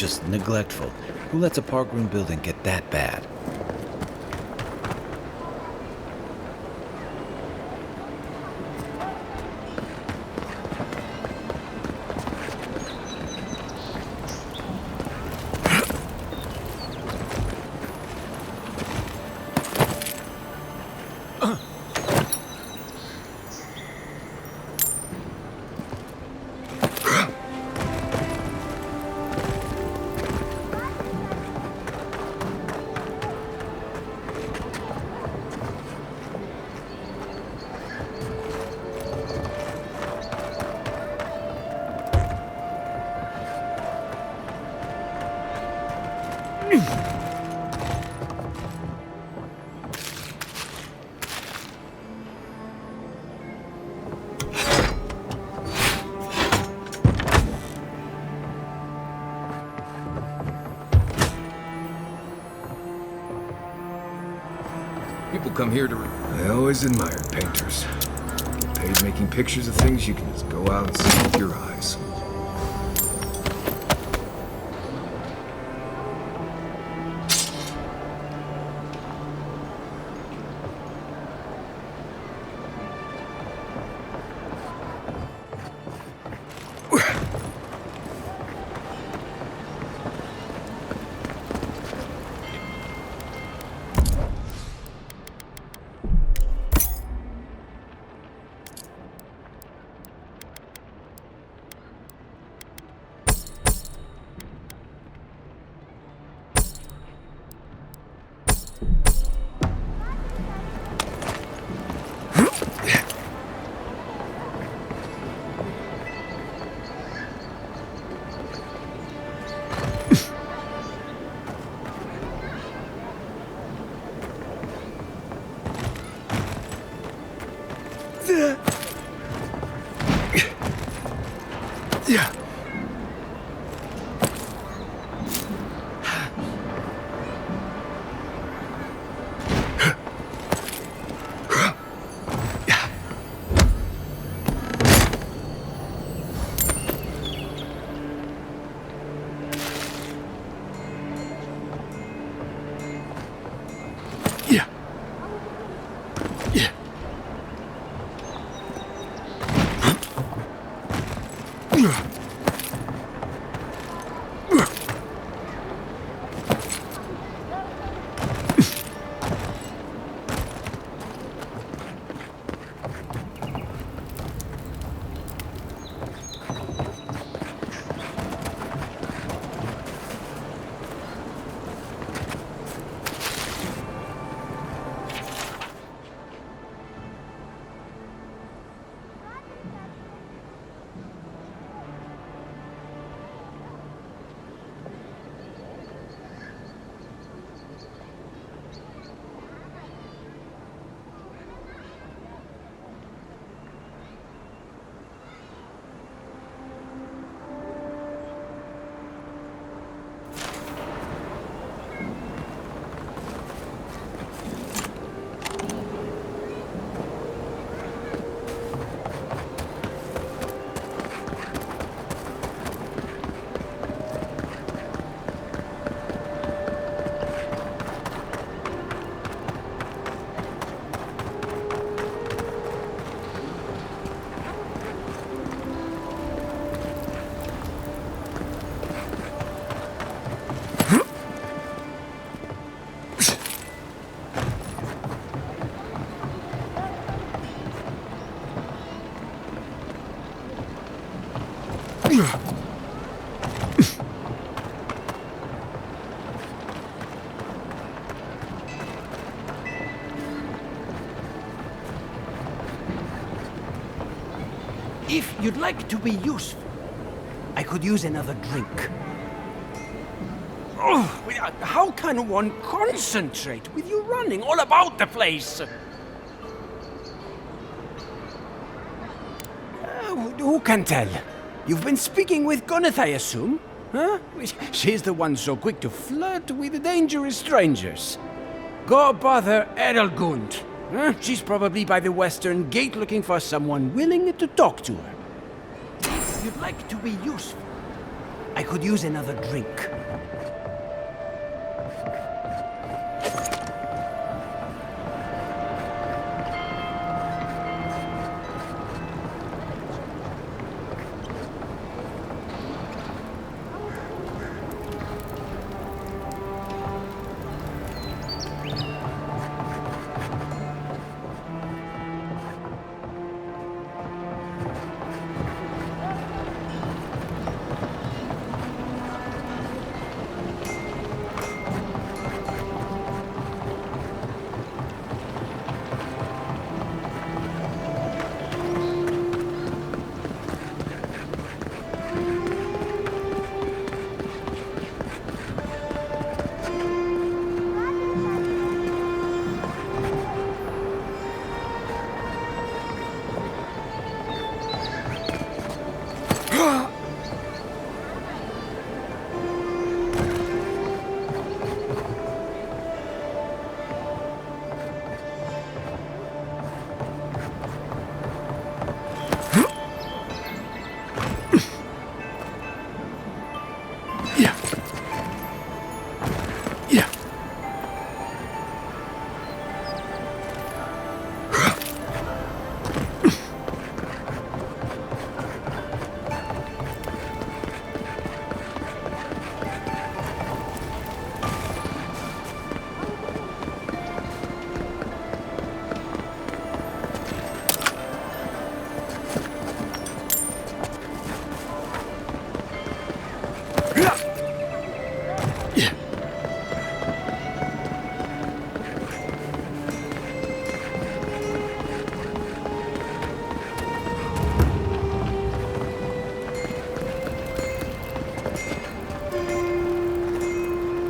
just neglectful. Who lets a park-room building get that bad? People come here to... I always admired painters. Get paid making pictures of things you can just go out and see with your eyes. Yeah. If you'd like to be useful, I could use another drink. Oh, how can one concentrate with you running all about the place? Who can tell? You've been speaking with Gwyneth, I assume? Huh? She's the one so quick to flirt with dangerous strangers. Go bother Edelgund. Huh? She's probably by the western gate looking for someone willing to talk to her. If you'd like to be useful, I could use another drink.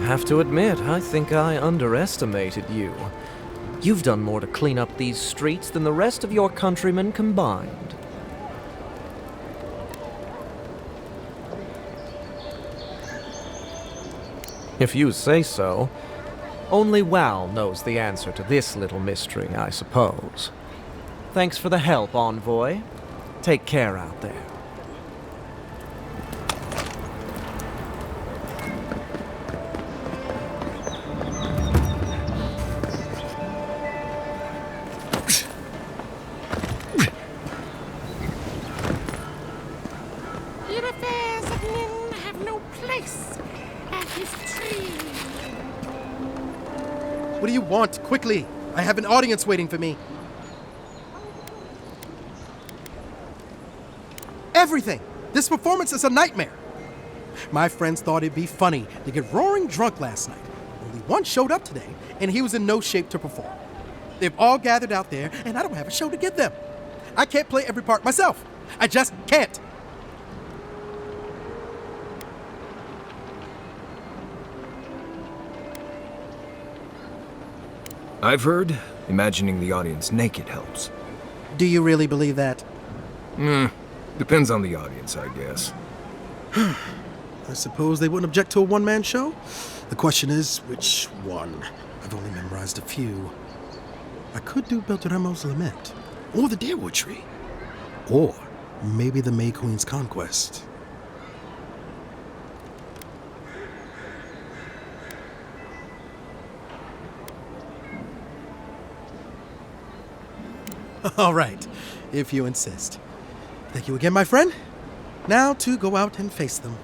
Have to admit, I think I underestimated you. You've done more to clean up these streets than the rest of your countrymen combined. If you say so. Only Wal knows the answer to this little mystery, I suppose. Thanks for the help, Envoy. Take care out there. Your affairs of men have no place at his tree. What do you want? Quickly! I have an audience waiting for me. Everything! This performance is a nightmare. My friends thought it'd be funny to get roaring drunk last night. Only one showed up today, and he was in no shape to perform. They've all gathered out there, and I don't have a show to give them. I can't play every part myself. I just can't. I've heard imagining the audience naked helps. Do you really believe that? Depends on the audience, I guess. I suppose they wouldn't object to a one-man show? The question is, which one? I've only memorized a few. I could do Beltramo's Lament, or the Deerwood Tree, or maybe the May Queen's Conquest. All right, if you insist. Thank you again, my friend. Now to go out and face them.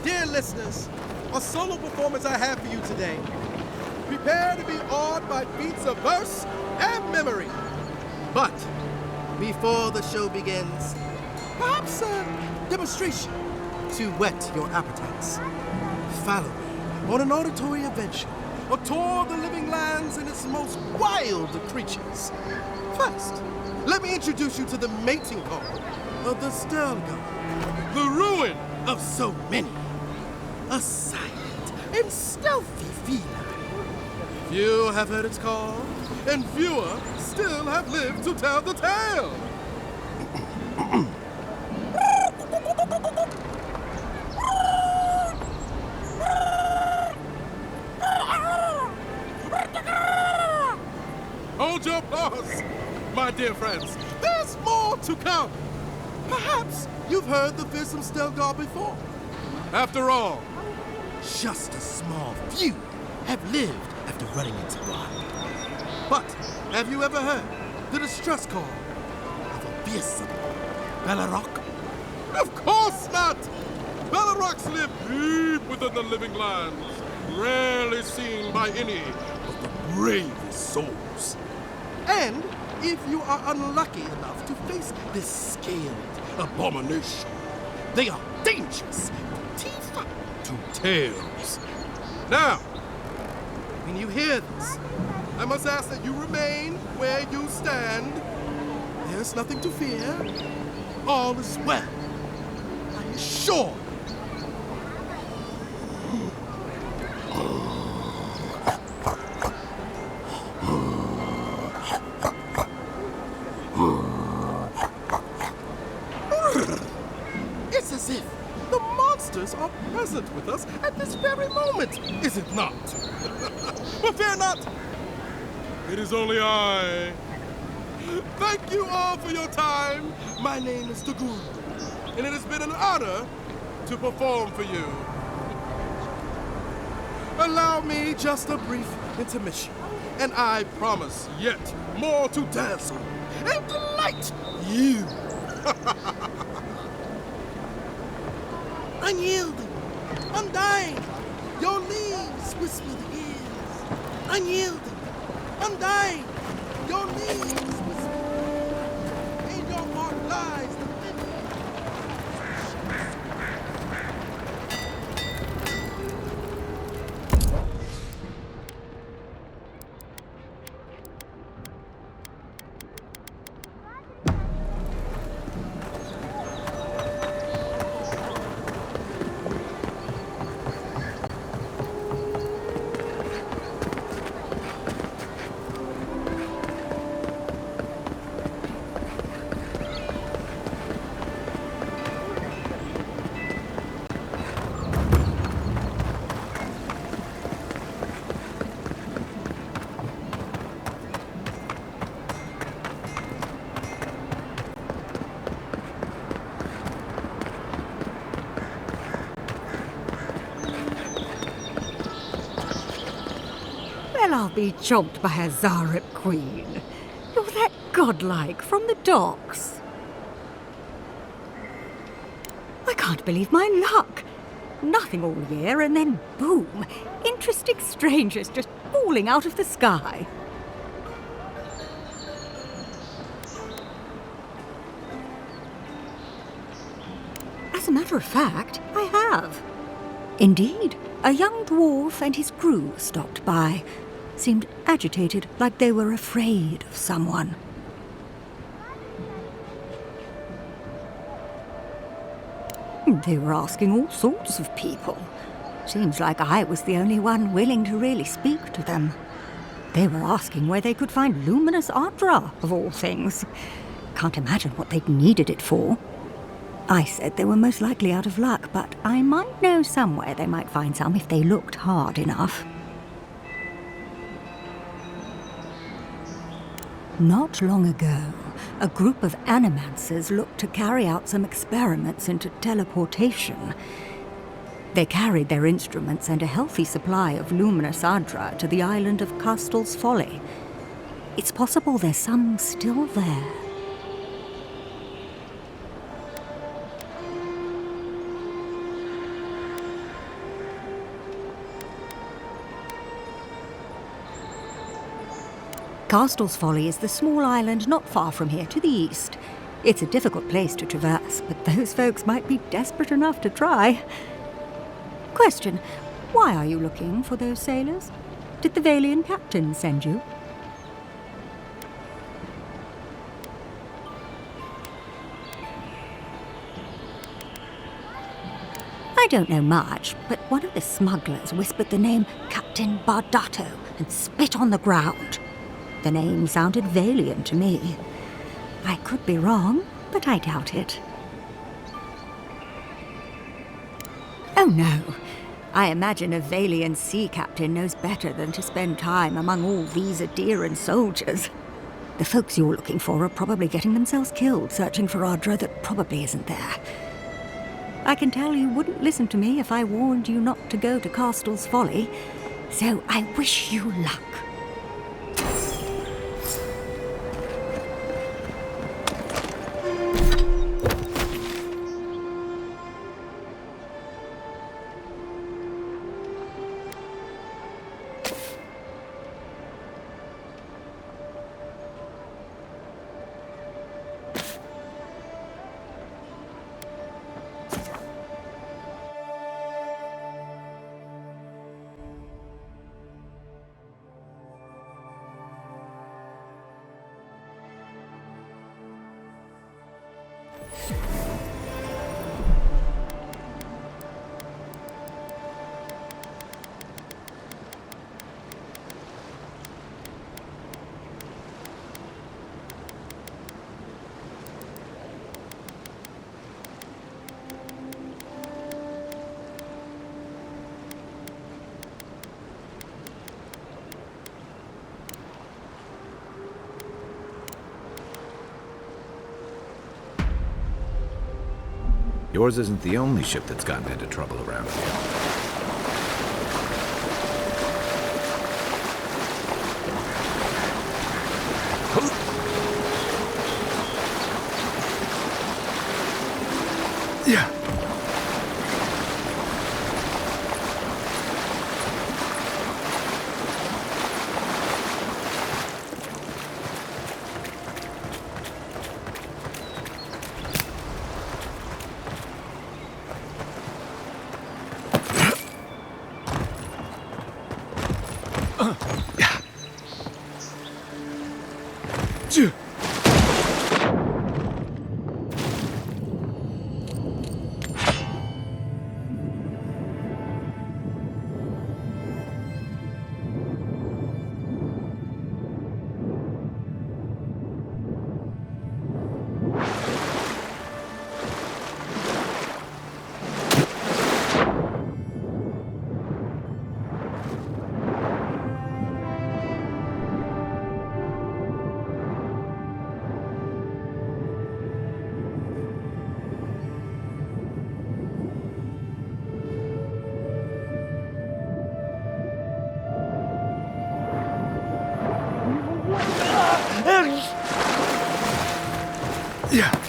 Dear listeners, a solo performance I have for you today. Prepare to be awed by beats of verse and memory. But before the show begins, perhaps a demonstration to whet your appetites. Follow me on an auditory adventure, a tour of the living lands and its most wild of creatures. First, let me introduce you to the mating call of the Stelga, the ruin of so many. A silent and stealthy feline. Few have heard its call, and fewer still have lived to tell the tale. Hold your applause, my dear friends. There's more to come. Perhaps you've heard the fearsome Stelgar before. After all, just a small few have lived after running into one. But have you ever heard the distress call of a fearsome Bellerock? Of course not! Bellerocks live deep within the living lands, rarely seen by any of the bravest souls. And if you are unlucky enough to face this scaled abomination, they are dangerous from teeth to tails. Now, when you hear this, I must ask that you remain where you stand. There's nothing to fear. All is well. I assure you. It's as if the monsters are present with us at this very moment, is it not? But fear not, it is only I. Thank you all for your time. My name is Tagul, and it has been an honor to perform for you. Allow me just a brief intermission, and I promise yet more to dazzle and delight you. Unyielding, undying, your leaves whisper the ears. Unyielding, undying, your leaves whisper. In your heart lies the living. Well, I'll be chomped by a Zarep queen. You're that godlike from the docks. I can't believe my luck. Nothing all year, and then boom, interesting strangers just falling out of the sky. As a matter of fact, I have. Indeed, a young dwarf and his crew stopped by. Seemed agitated, like they were afraid of someone. They were asking all sorts of people. Seems like I was the only one willing to really speak to them. They were asking where they could find luminous Ardra, of all things. Can't imagine what they'd needed it for. I said they were most likely out of luck, but I might know somewhere they might find some if they looked hard enough. Not long ago, a group of animancers looked to carry out some experiments into teleportation. They carried their instruments and a healthy supply of luminous Ardra to the island of Castel's Folly. It's possible there's some still there. Castel's Folly is the small island not far from here to the east. It's a difficult place to traverse, but those folks might be desperate enough to try. Question, why are you looking for those sailors? Did the Valian captain send you? I don't know much, but one of the smugglers whispered the name Captain Bardato and spit on the ground. The name sounded Valiant to me. I could be wrong, but I doubt it. Oh no. I imagine a Valiant sea captain knows better than to spend time among all these Adiran soldiers. The folks you're looking for are probably getting themselves killed searching for Ardra that probably isn't there. I can tell you wouldn't listen to me if I warned you not to go to Castle's Folly, so I wish you luck. Yours isn't the only ship that's gotten into trouble around here. Yeah. Yeah. Yeah.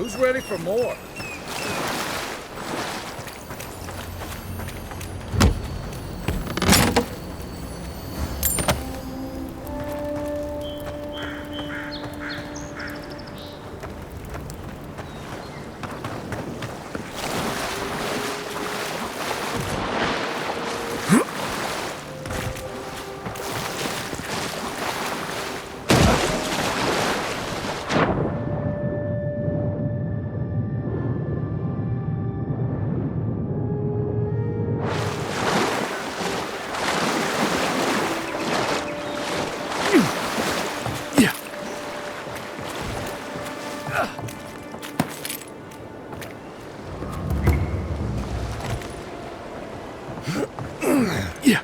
Who's ready for more? Yeah. Yeah.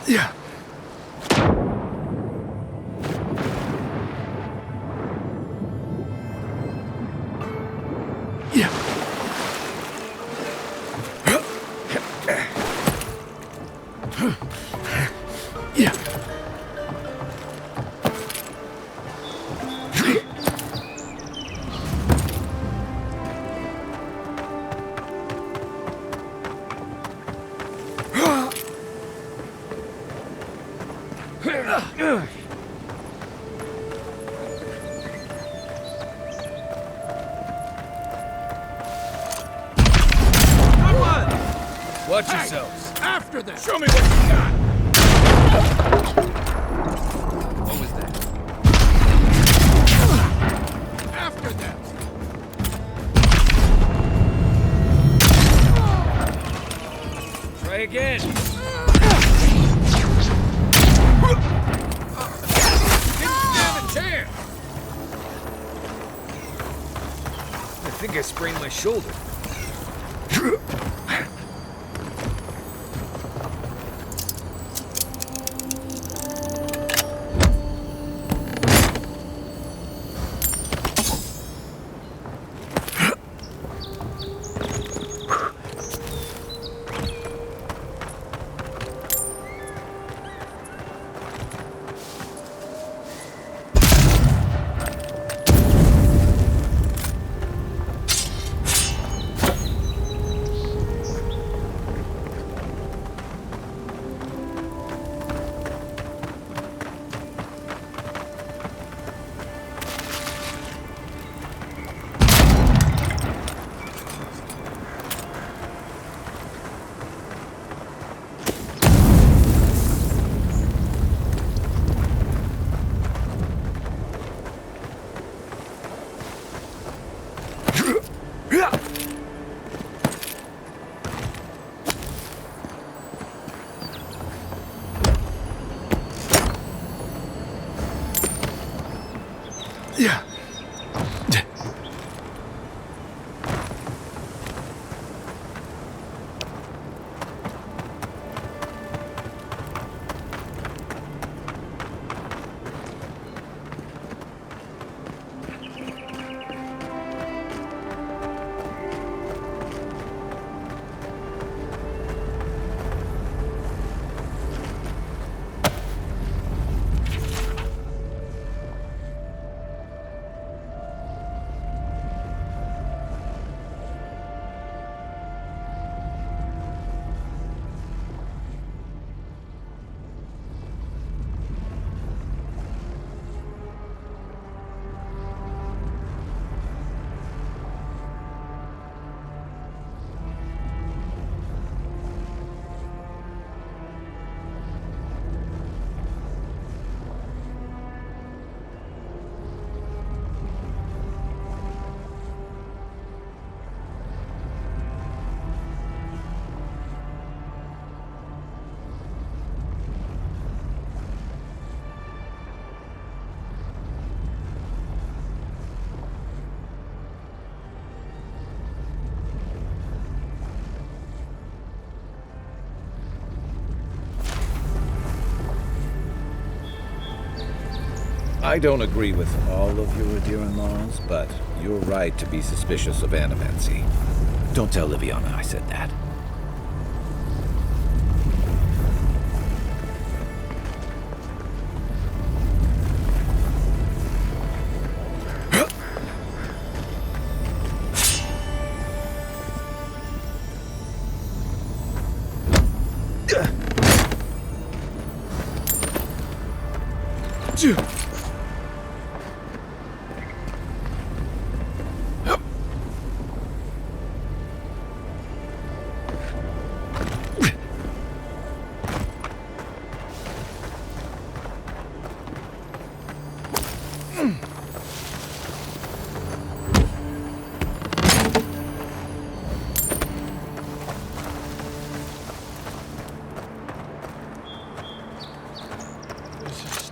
Yeah. Yeah. Watch yourselves. After them! Show me what you got. What was that? After them! Try again. Didn't stand a chance. I think I sprained my shoulder. Yeah. I don't agree with all of your Adira laws, but you're right to be suspicious of animancy. Don't tell Liviana I said that.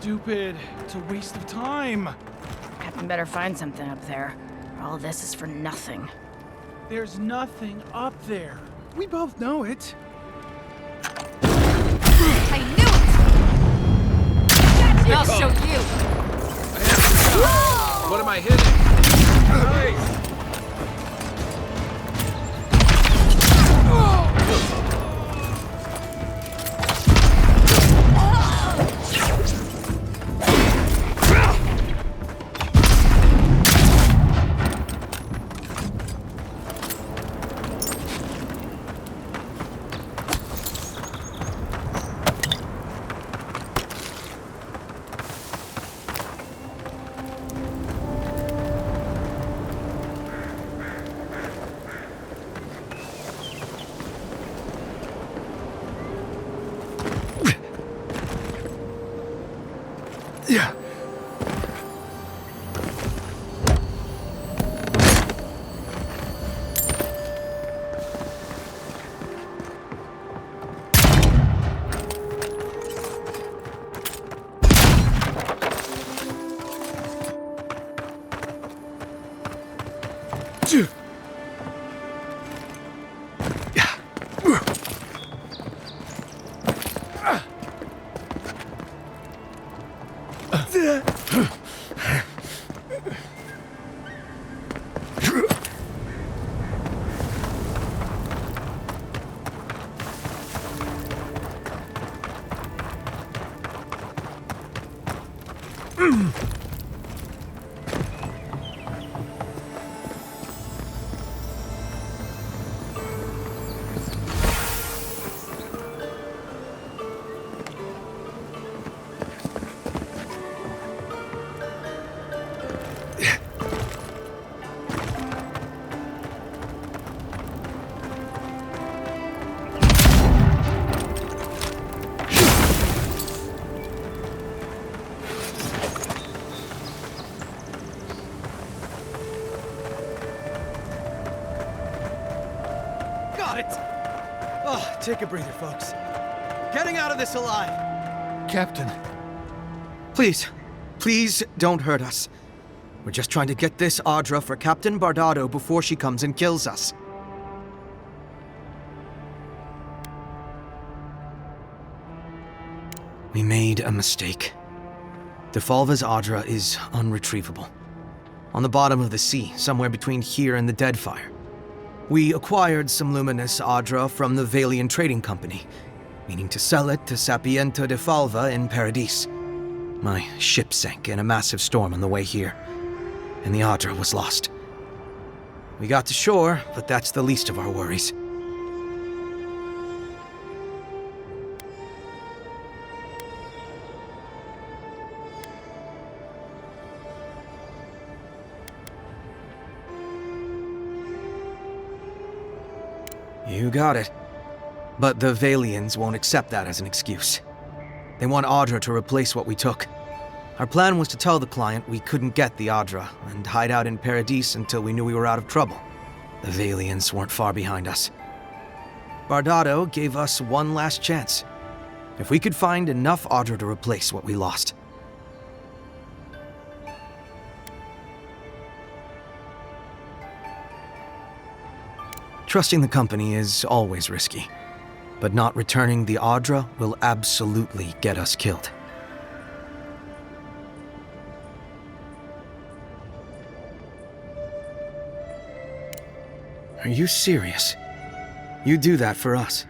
stupid. It's a waste of time. Captain better find something up there. Or all this is for nothing. There's nothing up there. We both know it. I knew it! I'll show you! What am I hitting? Nice! Yeah. Got it! Oh, take a breather, folks. Getting out of this alive. Captain. Please don't hurt us. We're just trying to get this Audra for Captain Bardado before she comes and kills us. We made a mistake. Defalva's Audra is unretrievable. On the bottom of the sea, somewhere between here and the Deadfire. We acquired some luminous Audra from the Valian Trading Company, meaning to sell it to Sapiento Defalva in Paradis. My ship sank in a massive storm on the way here, and the Audra was lost. We got to shore, but that's the least of our worries. You got it. But the Valians won't accept that as an excuse. They want Audra to replace what we took. Our plan was to tell the client we couldn't get the Audra and hide out in Paradis until we knew we were out of trouble. The Valians weren't far behind us. Bardado gave us one last chance. If we could find enough Audra to replace what we lost. Trusting the company is always risky, but not returning the Audra will absolutely get us killed. Are you serious? You do that for us?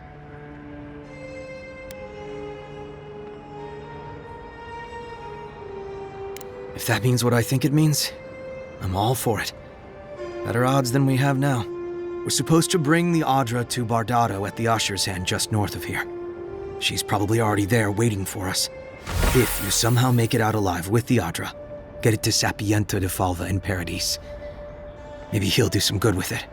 If that means what I think it means, I'm all for it. Better odds than we have now. We're supposed to bring the Audra to Bardado at the Usher's Hand just north of here. She's probably already there waiting for us. If you somehow make it out alive with the Audra, get it to Sapiento Defalva in Paradis. Maybe he'll do some good with it.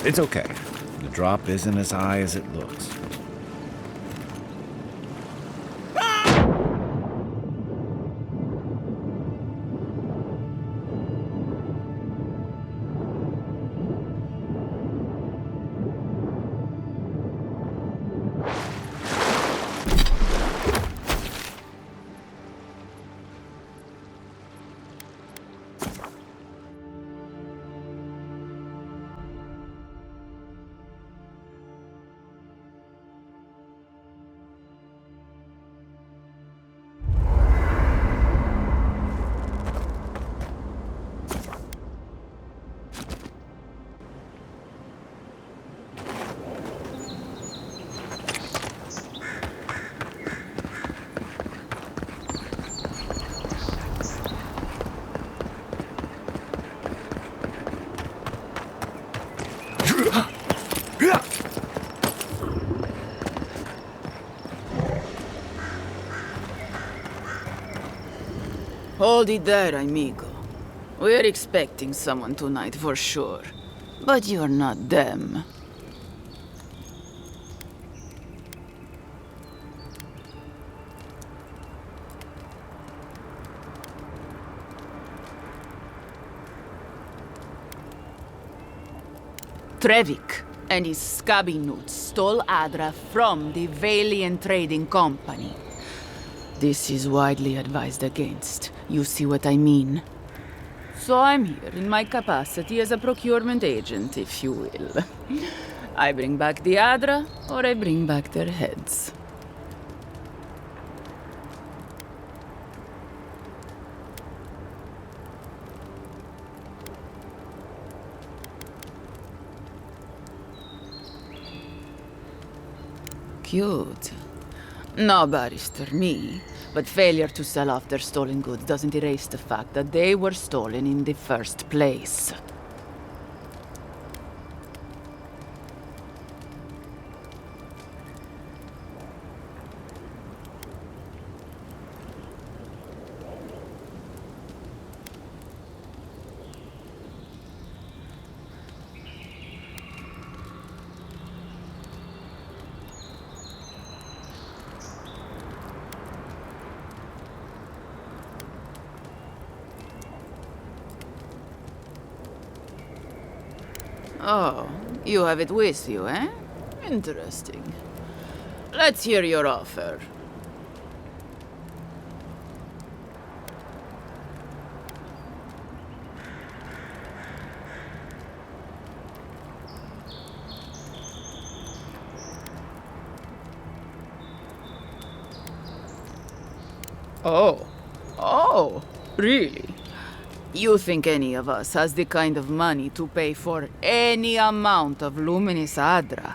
It's okay. The drop isn't as high as it looks. Hold it there, amigo. We're expecting someone tonight for sure. But you're not them. Trevik and his scabby newts stole Adra from the Valiant Trading Company. This is widely advised against. You see what I mean? So I'm here in my capacity as a procurement agent, if you will. I bring back the Adra, or I bring back their heads. Cute. No barrister, me. But failure to sell off their stolen goods doesn't erase the fact that they were stolen in the first place. Oh, you have it with you, eh? Interesting. Let's hear your offer. Oh. Oh, really? You think any of us has the kind of money to pay for any amount of luminous Adra?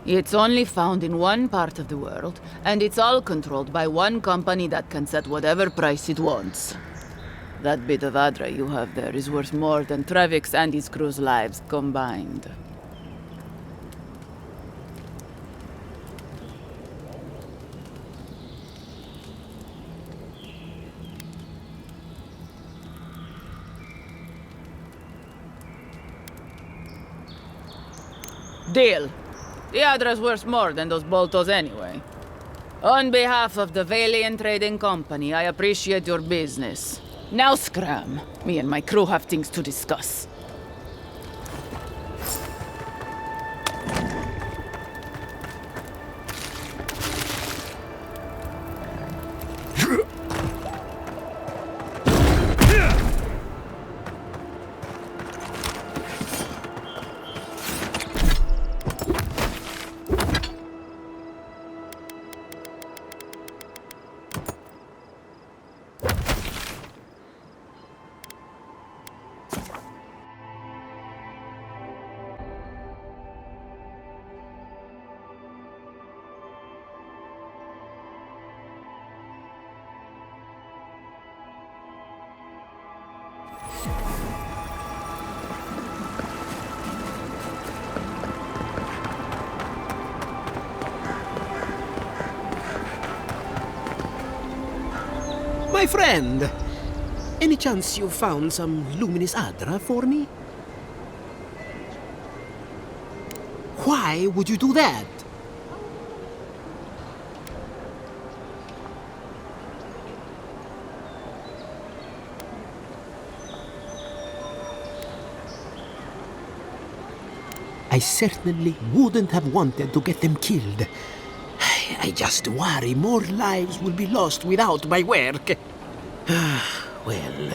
It's only found in one part of the world, and it's all controlled by one company that can set whatever price it wants. That bit of Adra you have there is worth more than Travik's and his crew's lives combined. Deal. The Adra's worth more than those boltos anyway. On behalf of the Valiant Trading Company, I appreciate your business. Now scram. Me and my crew have things to discuss. My friend, any chance you found some luminous Adra for me? Why would you do that? I certainly wouldn't have wanted to get them killed. I just worry more lives will be lost without my work. Well,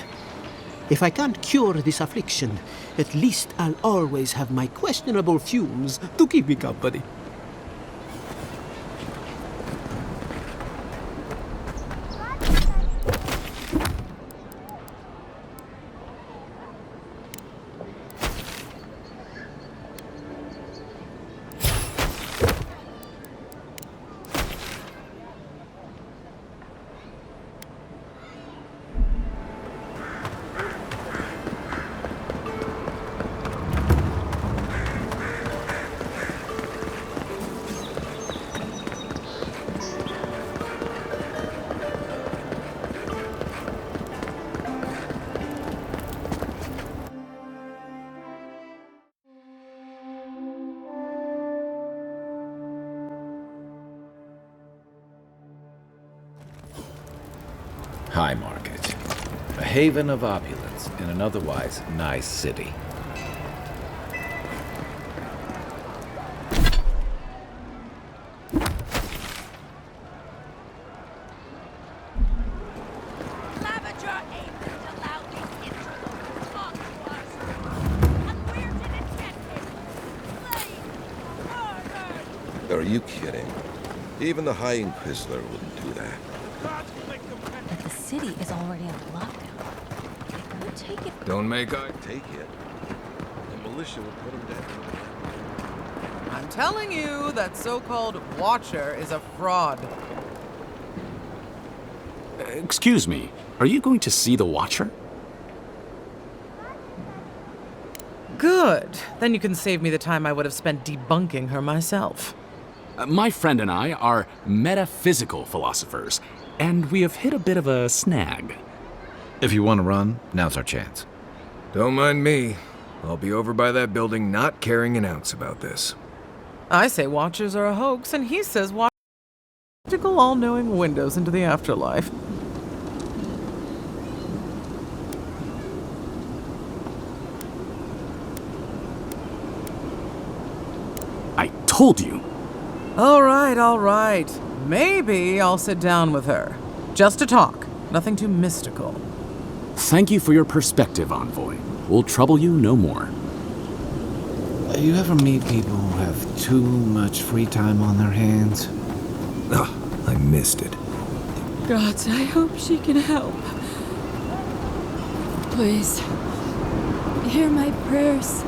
if I can't cure this affliction, at least I'll always have my questionable fumes to keep me company. High Market. A haven of opulence in an otherwise nice city. Are you kidding? Even the High Inquisitor wouldn't do that. But the city is already on lockdown. They could take it. Don't make eye. Take it. The militia will put him down. I'm telling you, that so-called Watcher is a fraud. Excuse me, are you going to see the Watcher? Good. Then you can save me the time I would have spent debunking her myself. My friend and I are metaphysical philosophers, and we have hit a bit of a snag. If you want to run, now's our chance. Don't mind me. I'll be over by that building not caring an ounce about this. I say Watchers are a hoax, and he says practical all-knowing windows into the afterlife. I told you. All right. Maybe I'll sit down with her. Just to talk. Nothing too mystical. Thank you for your perspective, Envoy. We'll trouble you no more. You ever meet people who have too much free time on their hands? Oh, I missed it. Gods, I hope she can help. Please, hear my prayers.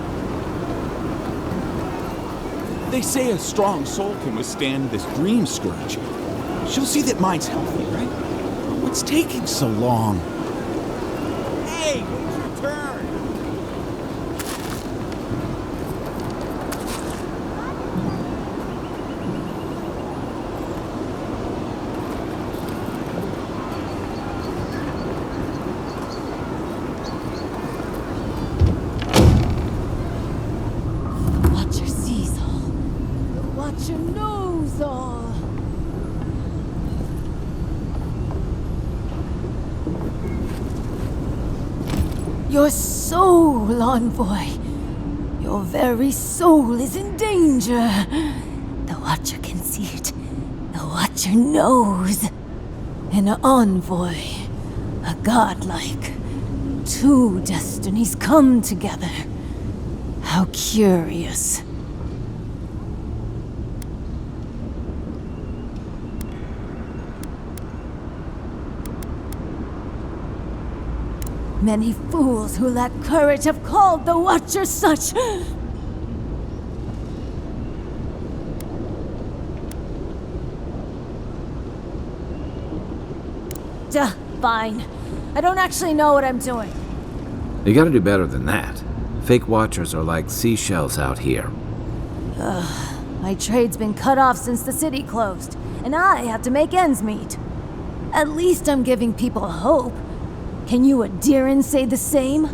They say a strong soul can withstand this dream scourge. She'll see that mine's healthy, right? What's taking so long? Hey, it's your turn! Watcher sees all. The Watcher knows all. Your soul, Envoy. Your very soul is in danger. The Watcher can see it. The Watcher knows. An Envoy. A godlike. Two destinies come together. How curious. Many fools who lack courage have called the Watcher such. Duh, fine. I don't actually know what I'm doing. You gotta do better than that. Fake watchers are like seashells out here. Ugh, my trade's been cut off since the city closed, and I have to make ends meet. At least I'm giving people hope. Can you Adiran say the same?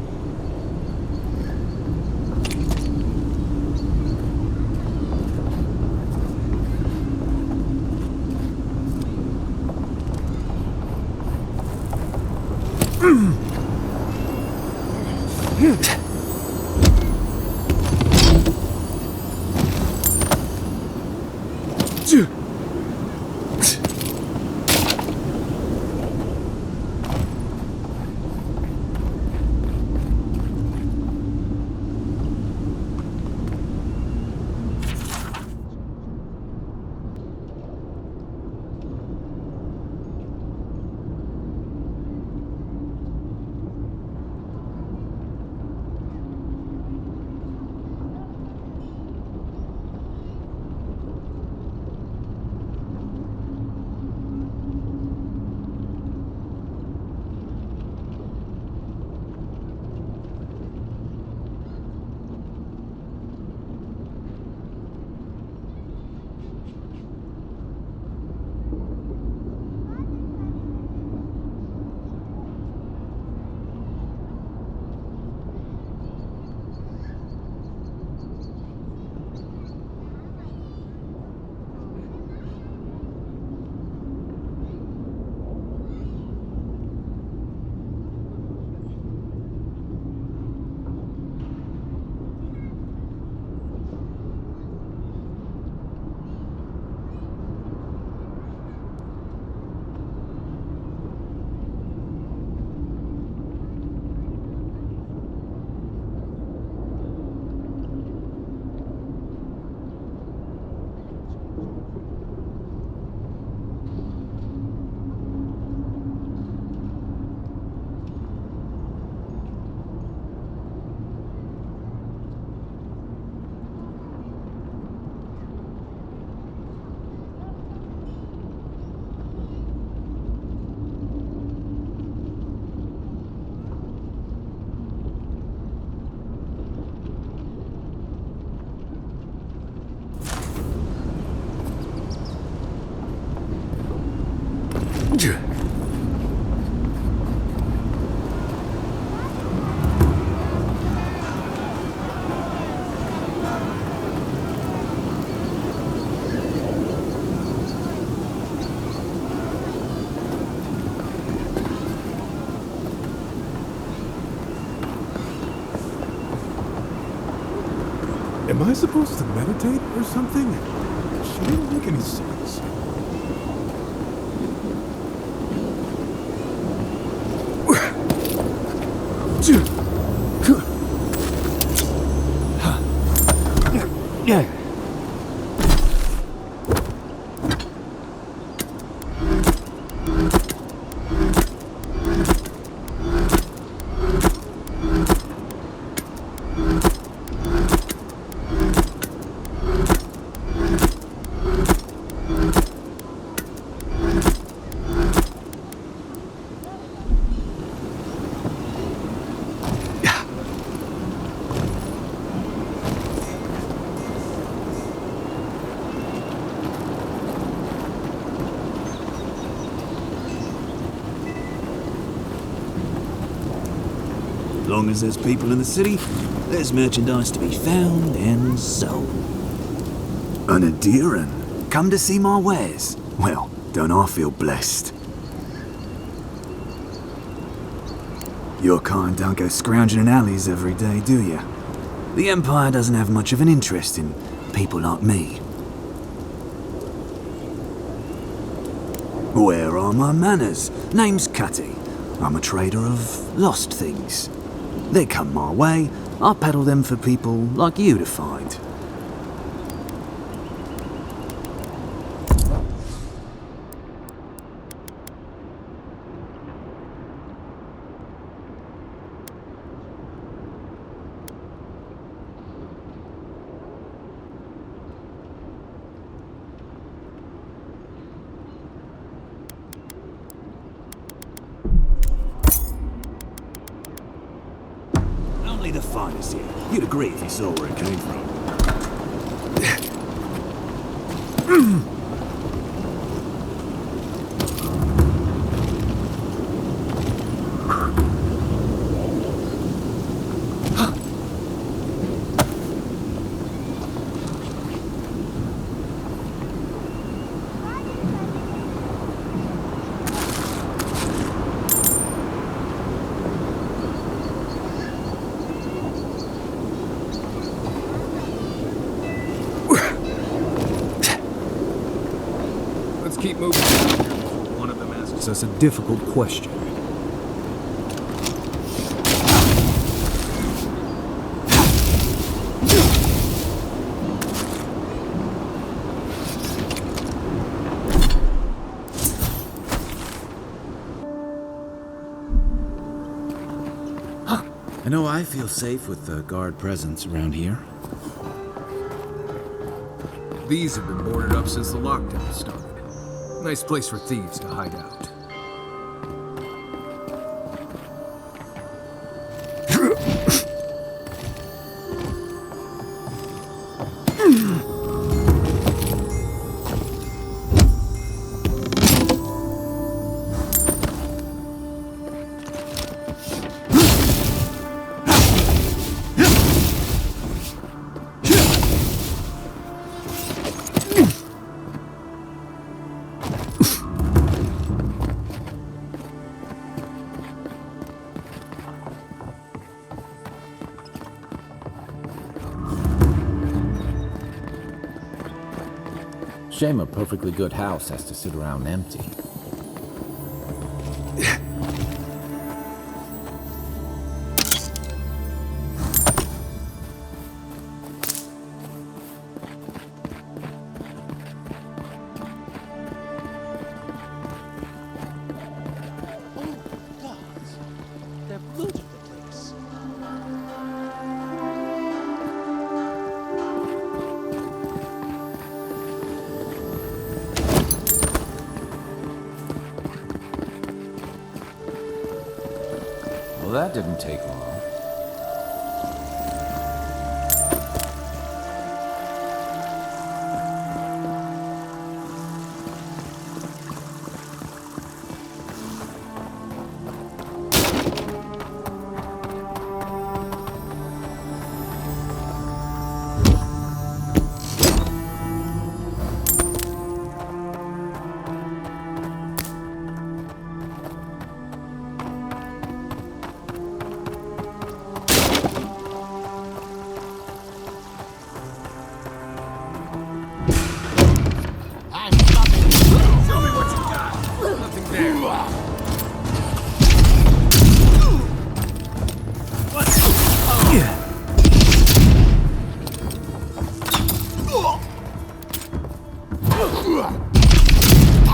Am I supposed to meditate or something? She didn't make any sense. Yeah. long as there's people in the city, there's merchandise to be found and sold. An Adiran? Come to see my wares? Well, don't I feel blessed? Your kind don't go scrounging in alleys every day, do you? The Empire doesn't have much of an interest in people like me. Where are my manners? Name's Cutty. I'm a trader of lost things. They come my way, I peddle them for people like you to find. Only the finest here. You'd agree if you saw where it came from. Let's keep moving. One of them asks us a difficult question. I know I feel safe with the guard presence around here. These have been boarded up since the lockdown started. Nice place for thieves to hide out. Shame a perfectly good house has to sit around empty. They've looted the place. Well, that didn't take long.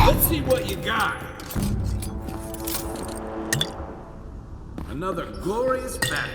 Let's see what you got. Another glorious battle.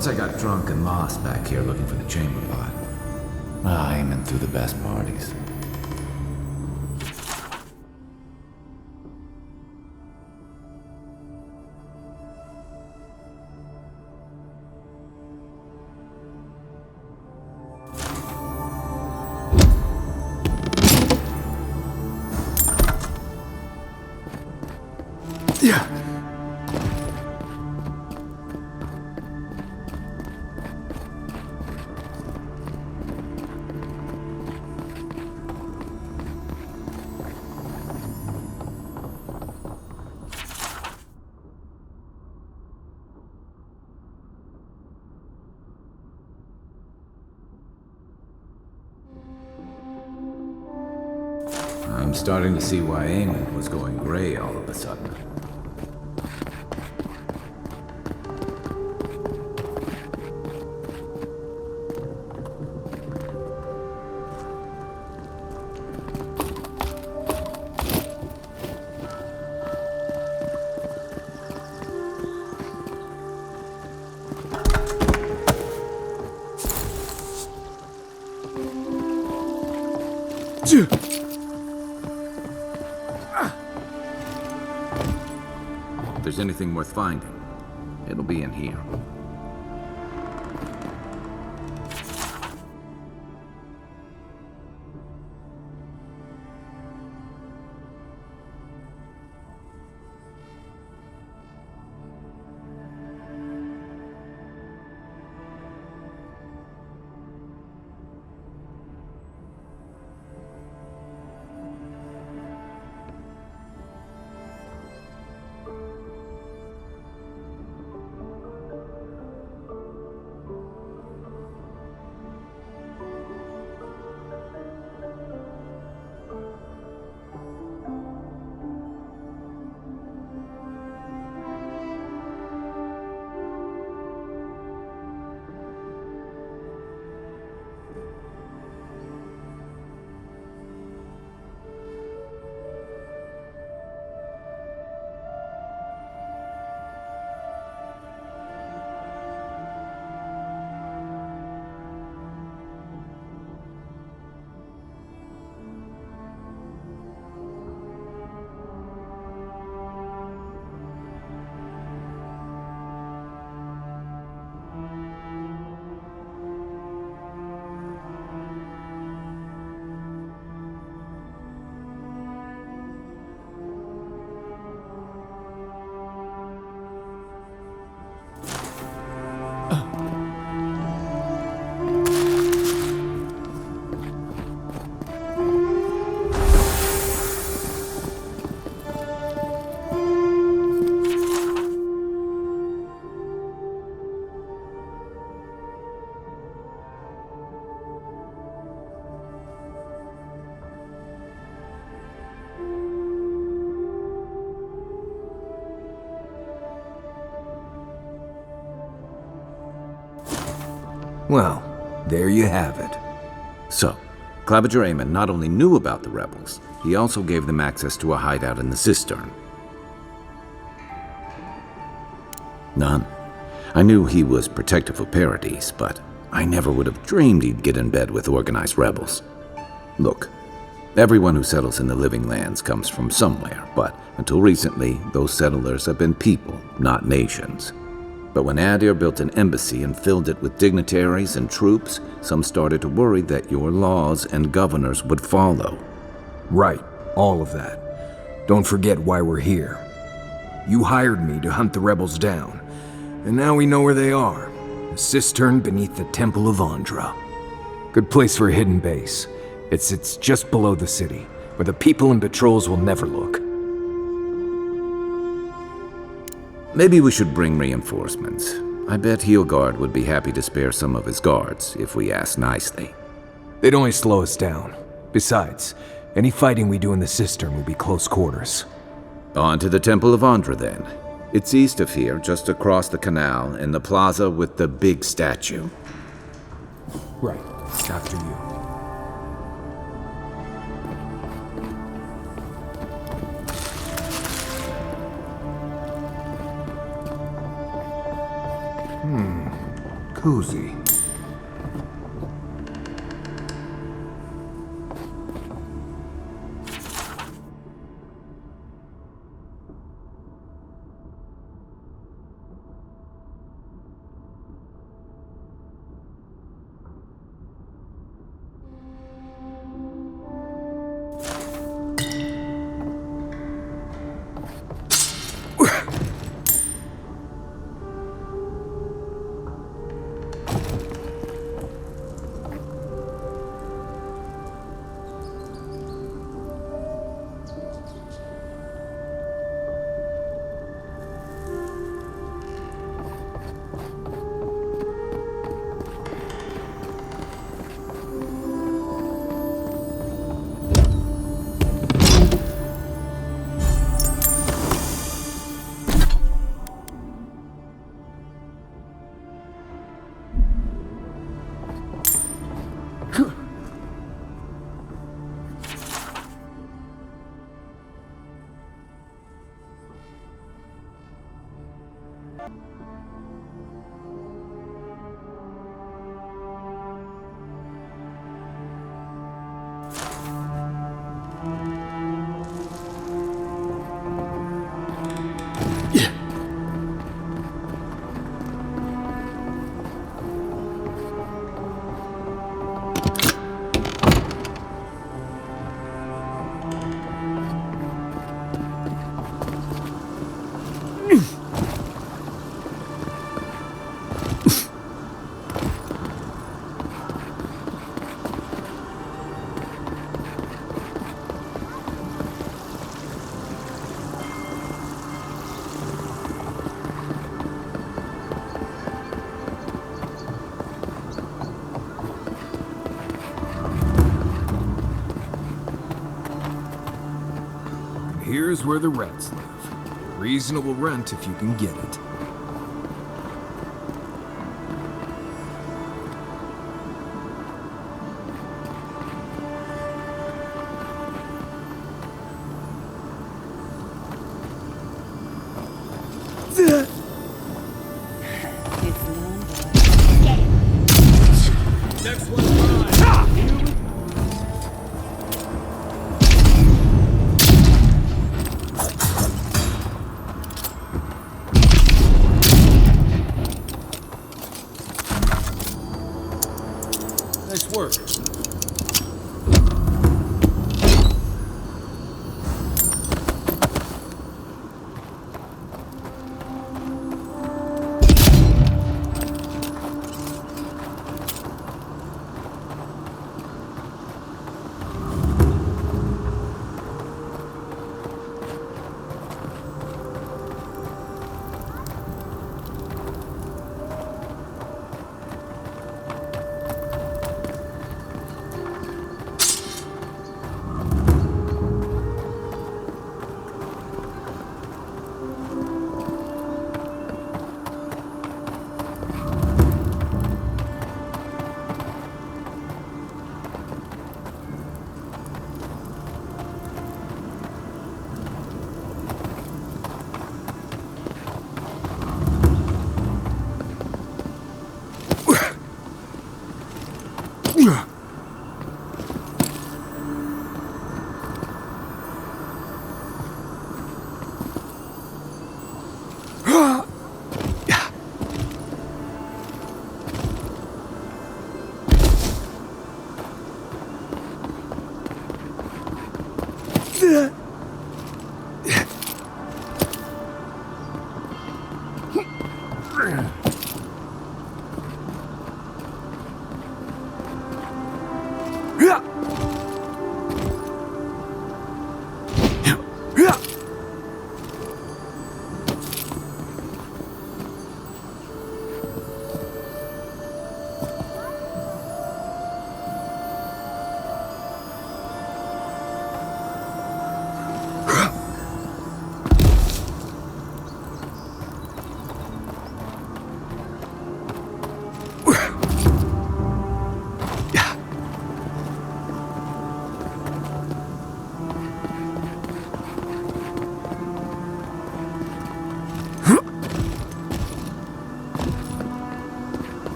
Once I got drunk and lost back here looking for the chamber pot. Aiming through the best parties. Yeah. I'm starting to see why Eamon was going gray all of a sudden. If there's anything worth finding, it'll be in here. Well, there you have it. So, Claviger Eamon not only knew about the rebels, he also gave them access to a hideout in the cistern. None. I knew he was protective of Paradise, but I never would have dreamed he'd get in bed with organized rebels. Look, everyone who settles in the Living Lands comes from somewhere, but until recently, those settlers have been people, not nations. But when Adir built an embassy and filled it with dignitaries and troops, some started to worry that your laws and governors would follow. Right, all of that. Don't forget why we're here. You hired me to hunt the rebels down, and now we know where they are. A cistern beneath the Temple of Andra. Good place for a hidden base. It sits just below the city, where the people and patrols will never look. Maybe we should bring reinforcements. I bet Heelguard would be happy to spare some of his guards, if we ask nicely. They'd only slow us down. Besides, any fighting we do in the cistern will be close quarters. On to the Temple of Andra, then. It's east of here, just across the canal, in the plaza with the big statue. Right. After you. cozy. Here's where the rats live. Reasonable rent if you can get it. Next one's mine. Nice work.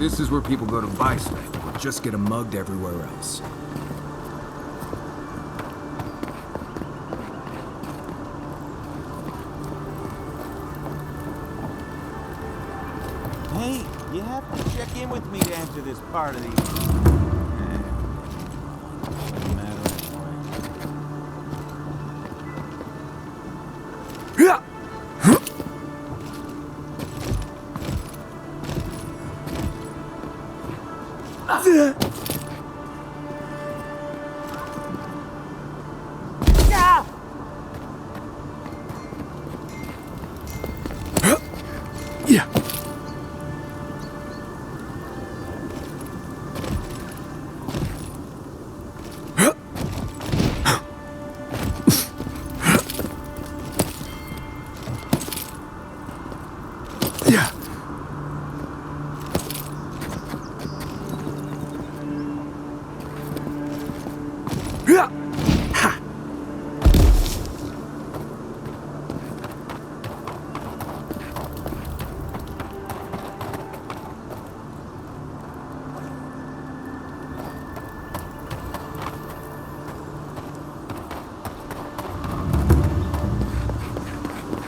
This is where people go to buy stuff, or just get 'em mugged everywhere else. Hey, you have to check in with me to enter this part of the... Doesn't matter anyway.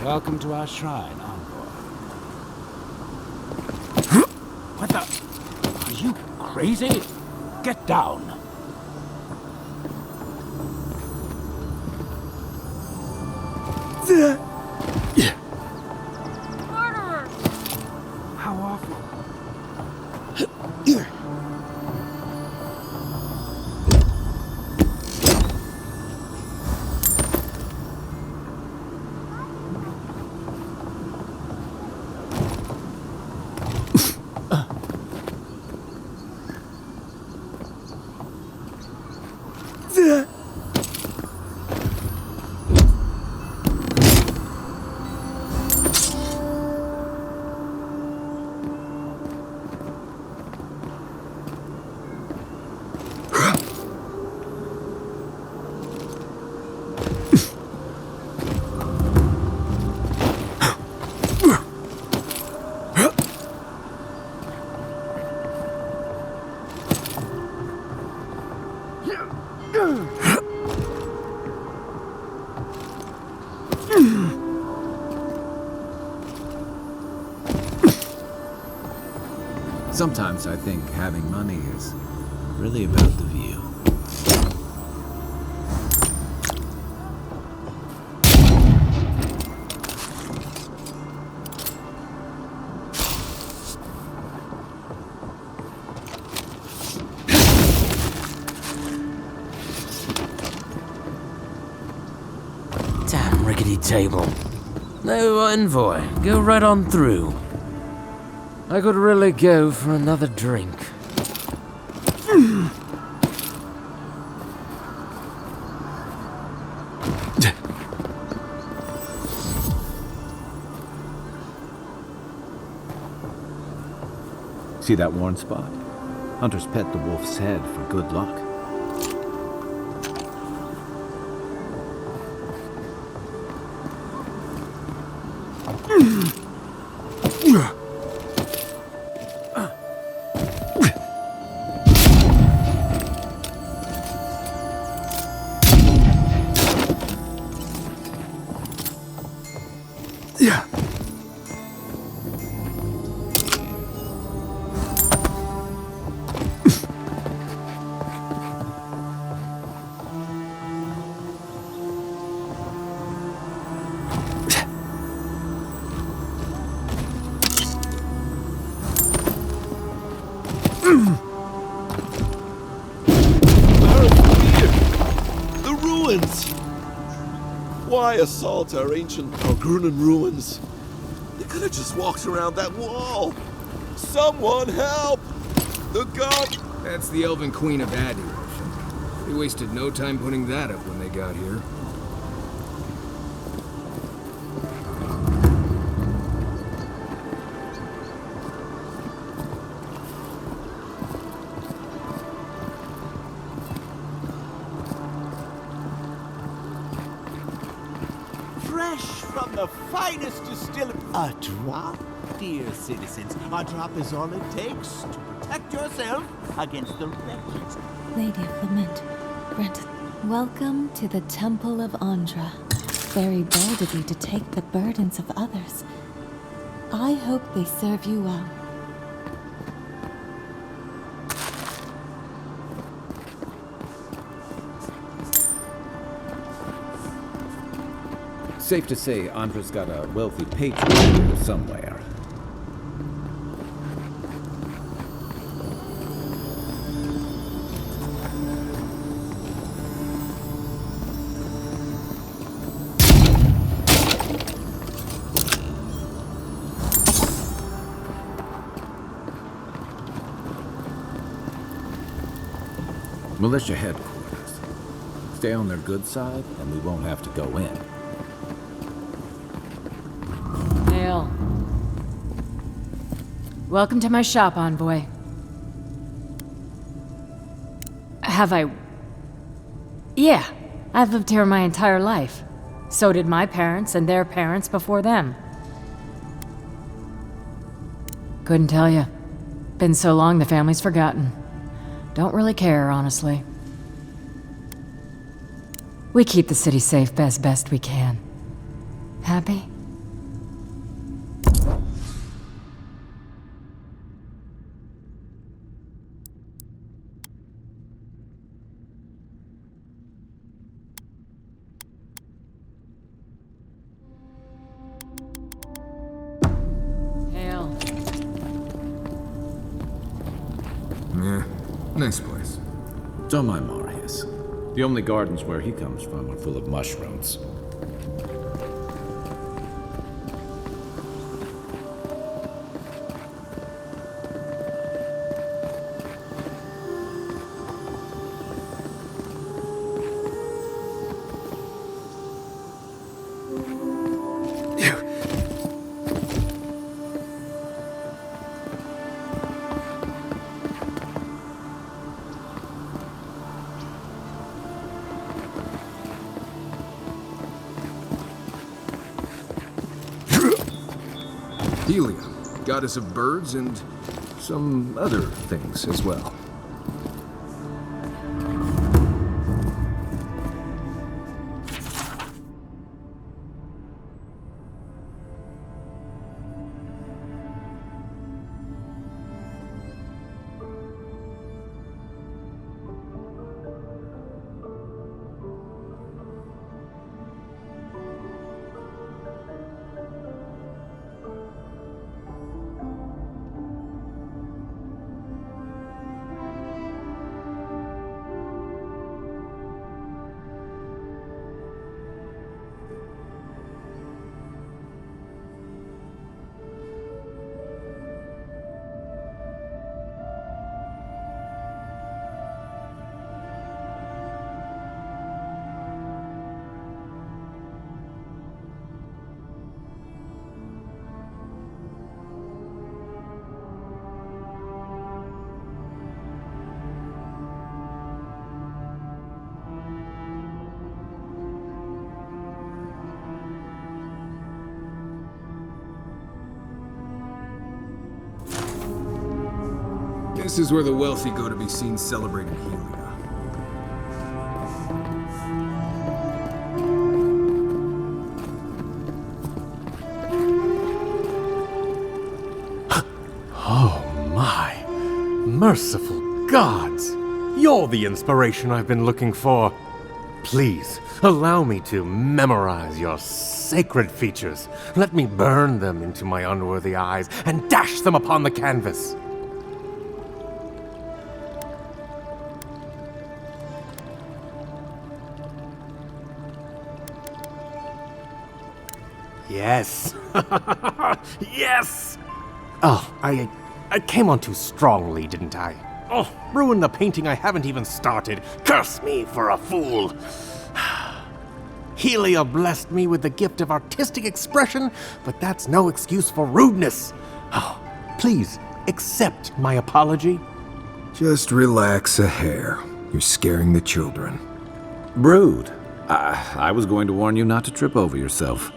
Welcome to our shrine, Envoy. What the? Are you crazy? Get down. Murderer! How awful. Sometimes I think having money is really about the view. Damn rickety table. No, Envoy, go right on through. I could really go for another drink. See that worn spot? Hunters pet the wolf's head for good luck. The ruins! Why assault our ancient Palgrunan ruins? They could have just walked around that wall! Someone help! The god... That's the Elven Queen of Adi. They wasted no time putting that up when they got here. Fresh from the finest distillery. A drop, dear citizens. A drop is all it takes to protect yourself against the wretches. Lady of Lament, granted. Welcome to the Temple of Andra. Very bold of you to take the burdens of others. I hope they serve you well. Safe to say Andra's got a wealthy patron somewhere. Militia headquarters. Stay on their good side, and we won't have to go in. Hail. Welcome to my shop, envoy. Have I... Yeah, I've lived here my entire life. So did my parents and their parents before them. Couldn't tell you. Been so long the family's forgotten. Don't really care, honestly. We keep the city safe as best we can. Happy? Hail. Yeah, nice place. Don't mind Marius. The only gardens where he comes from are full of mushrooms. Helia, goddess of birds and some other things as well. This is where the wealthy go to be seen celebrating Helia. Oh my. Merciful gods! You're the inspiration I've been looking for. Please, allow me to memorize your sacred features. Let me burn them into my unworthy eyes and dash them upon the canvas. Yes. Yes! Oh, I came on too strongly, didn't I? Oh, ruined the painting I haven't even started. Curse me for a fool. Helia blessed me with the gift of artistic expression, but that's no excuse for rudeness. Oh, please, accept my apology. Just relax a hair. You're scaring the children. Rude. I was going to warn you not to trip over yourself.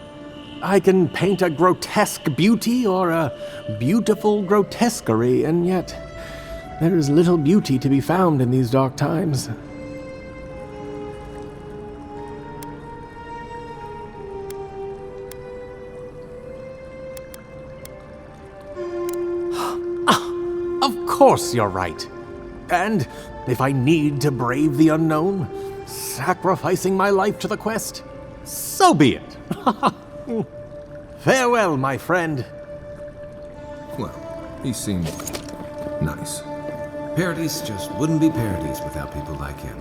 I can paint a grotesque beauty or a beautiful grotesquerie, and yet There is little beauty to be found in these dark times. Of course you're right. And if I need to brave the unknown, sacrificing my life to the quest, so be it. Farewell, my friend. Well, he seemed nice. Parodies just wouldn't be parodies without people like him.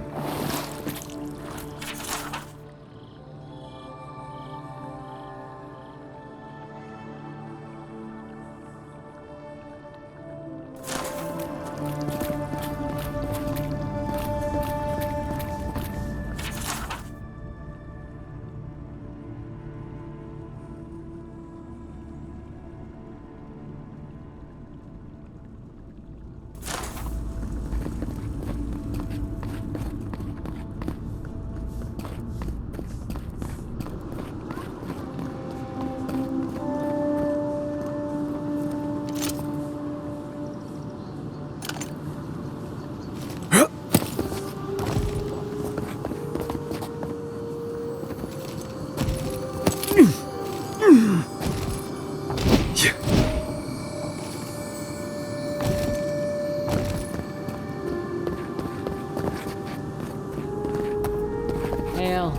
Hail.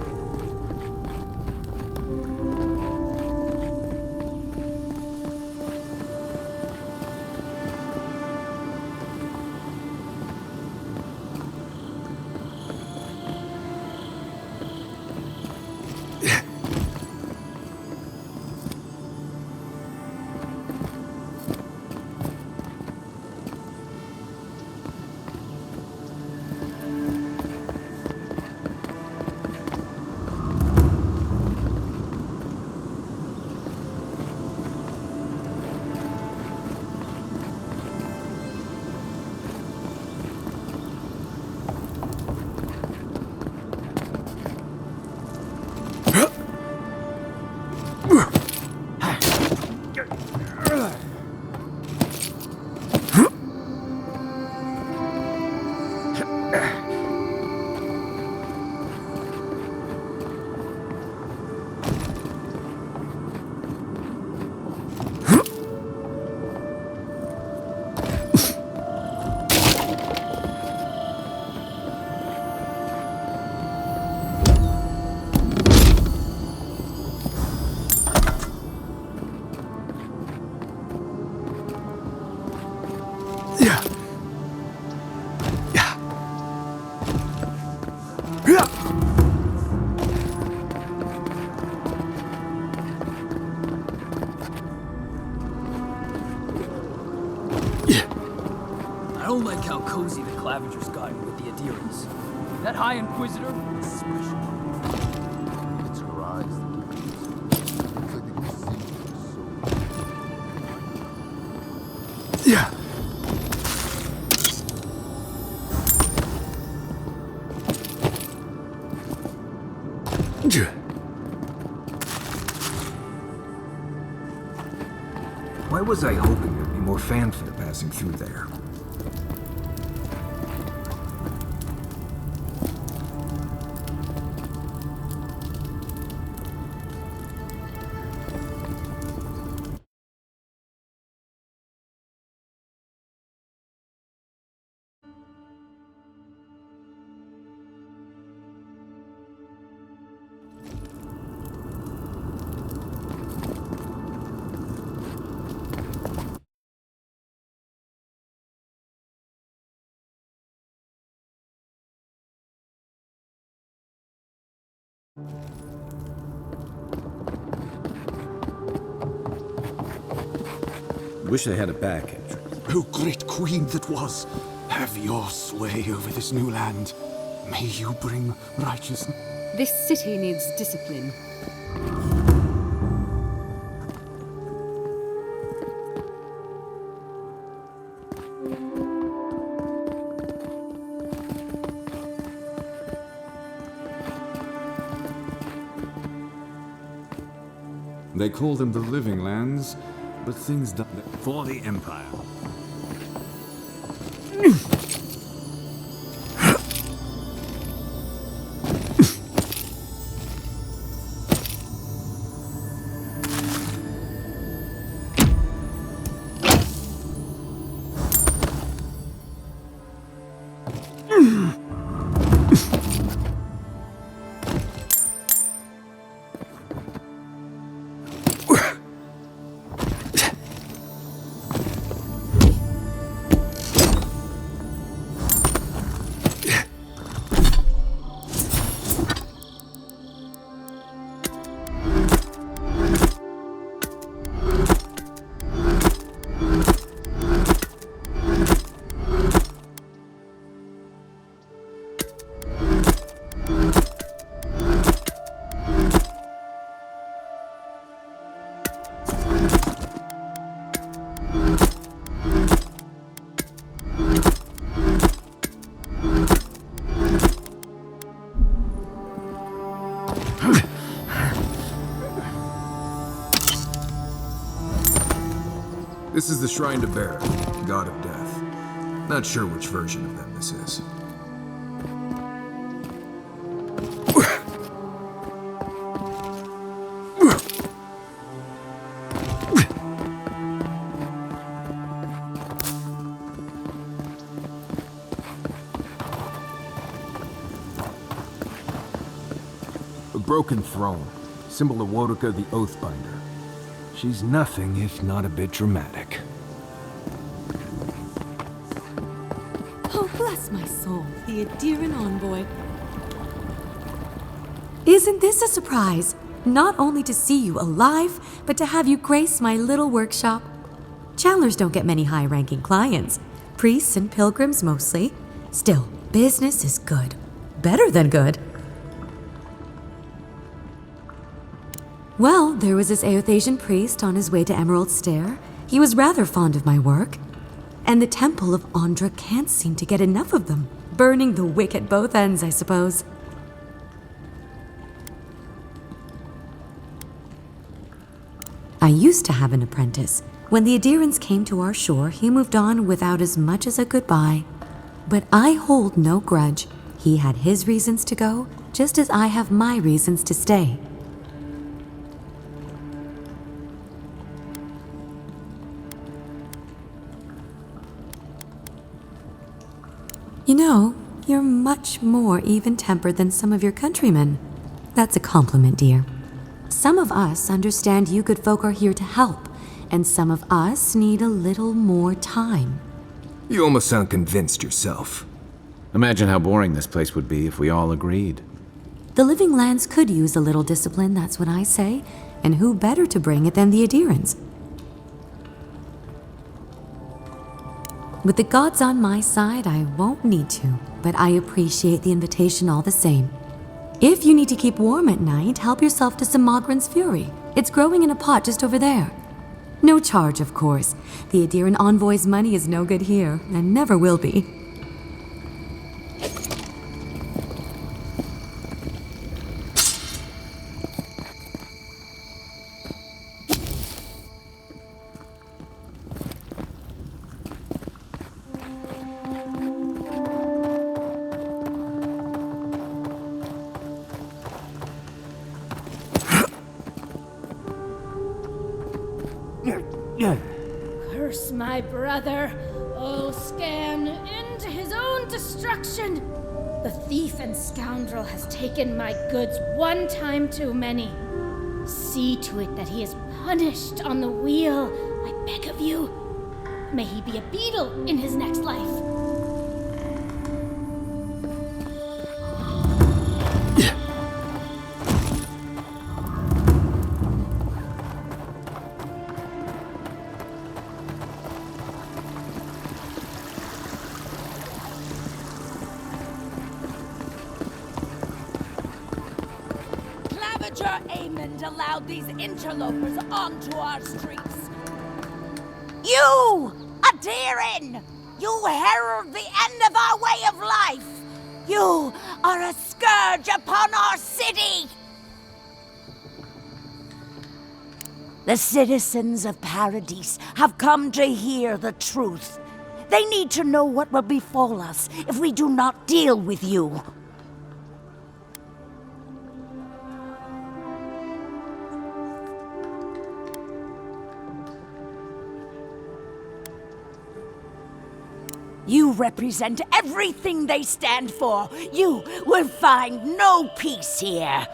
I don't like how cozy the Clavenger's gotten with the adherents. That High Inquisitor, especially. It's her eyes. It's like they can see her soul. Why was I hoping there'd be more fanfare passing through there? Wish they had a back entrance. Oh, great queen that was, have your sway over this new land. May you bring righteousness. This city needs discipline. They call them the Living Lands, but things done for the Empire. This is the Shrine to Baron, God of Death. Not sure which version of them this is. A broken throne, symbol of Wodoka the Oathbinder. She's nothing if not a bit dramatic. Oh, bless my soul, the Adiran envoy. Isn't this a surprise? Not only to see you alive, but to have you grace my little workshop. Chandlers don't get many high-ranking clients. Priests and pilgrims mostly. Still, business is good. Better than good. Well, there was this Aothasian priest on his way to Emerald Stair. He was rather fond of my work. And the Temple of Andra can't seem to get enough of them. Burning the wick at both ends, I suppose. I used to have an apprentice. When the Adirans came to our shore, he moved on without as much as a goodbye. But I hold no grudge. He had his reasons to go, just as I have my reasons to stay. You know, you're much more even-tempered than some of your countrymen. That's a compliment, dear. Some of us understand you good folk are here to help, and some of us need a little more time. You almost sound convinced yourself. Imagine how boring this place would be if we all agreed. The living lands could use a little discipline, that's what I say, and who better to bring it than the Adirans? With the gods on my side, I won't need to, but I appreciate the invitation all the same. If you need to keep warm at night, help yourself to some Mogren's Fury. It's growing in a pot just over there. No charge, of course. The Adiran envoy's money is no good here, and never will be. Curse my brother, O Scan, into his own destruction. The thief and scoundrel has taken my goods one time too many. See to it that he is punished on the wheel, I beg of you. May he be a beetle in his next life. Amond allowed these interlopers onto our streets. You, Adiran! You herald the end of our way of life! You are a scourge upon our city! The citizens of Paradise have come to hear the truth. They need to know what will befall us if we do not deal with you. You represent everything they stand for. You will find no peace here.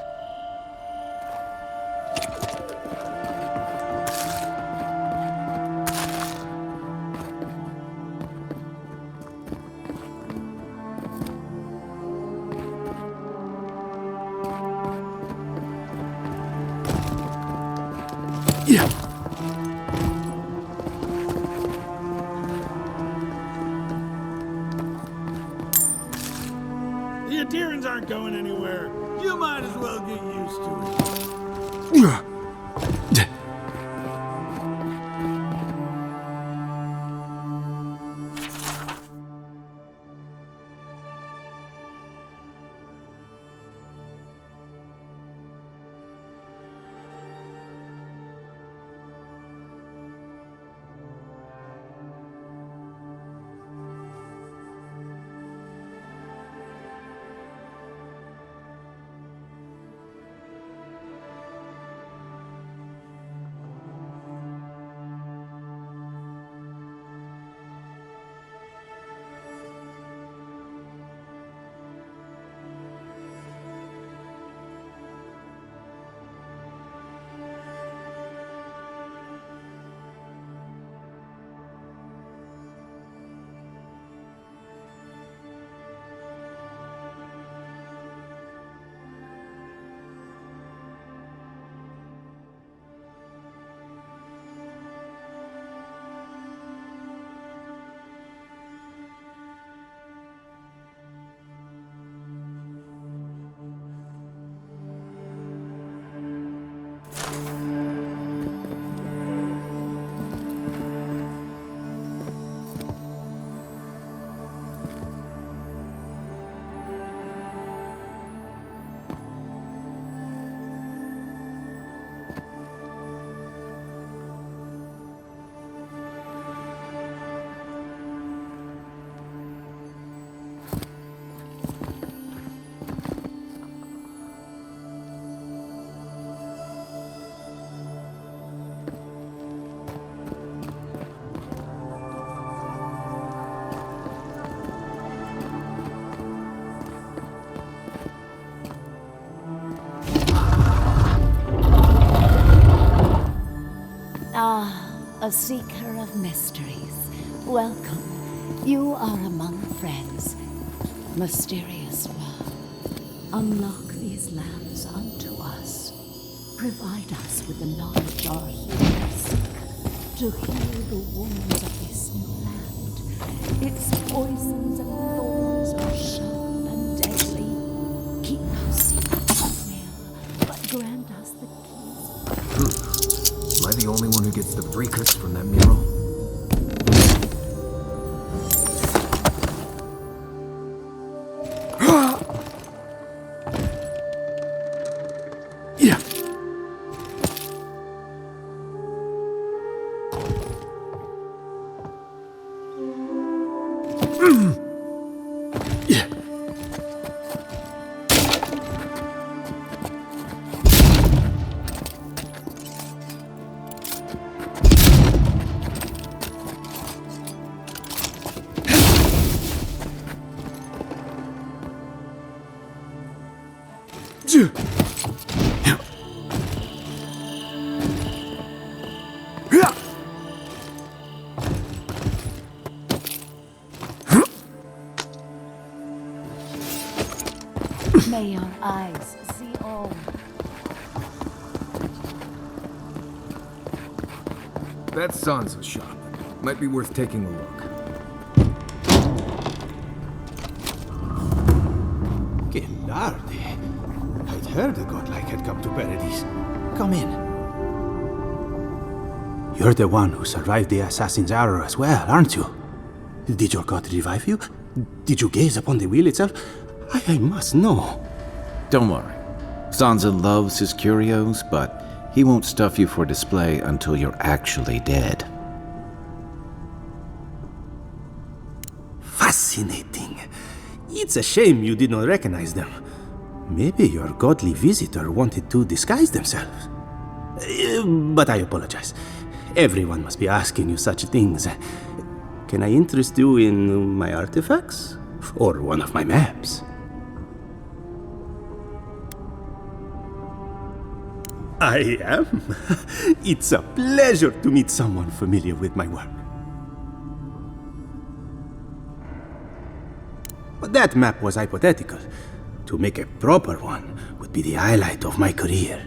The Adirans aren't going anywhere. You might as well get used to it. A seeker of mysteries. Welcome. You are among friends. Mysterious one. Unlock these lands unto us. Provide us with the knowledge our healers seek to heal the wounds of this new land. Its poisons and thorns are sharp and deadly. Keep no secrets at will, but grant us the keys. Am I the only one who gets the freakers from that mural? Yeah. Yeah. May our eyes see all. That Sansa shop. Might be worth taking a look. Que larde. I'd heard the godlike had come to Paradise. Come in. You're the one who survived the assassin's arrow as well, aren't you? Did your god revive you? Did you gaze upon the wheel itself? I must know. Don't worry. Sansa loves his curios, but he won't stuff you for display until you're actually dead. Fascinating. It's a shame you did not recognize them. Maybe your godly visitor wanted to disguise themselves. But I apologize. Everyone must be asking you such things. Can I interest you in my artifacts? Or one of my maps? I am. It's a pleasure to meet someone familiar with my work. But that map was hypothetical. To make a proper one would be the highlight of my career.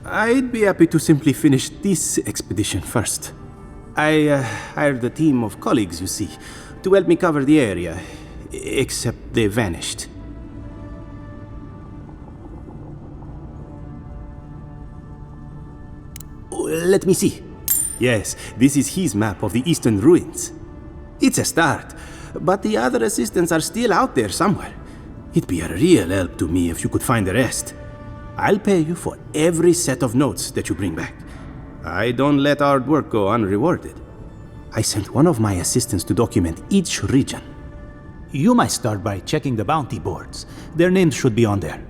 I'd be happy to simply finish this expedition first. I hired a team of colleagues, you see, to help me cover the area, except they vanished. Let me see. Yes, this is his map of the eastern ruins. It's a start, but the other assistants are still out there somewhere. It'd be a real help to me if you could find the rest. I'll pay you for every set of notes that you bring back. I don't let hard work go unrewarded. I sent one of my assistants to document each region. You might start by checking the bounty boards. Their names should be on there.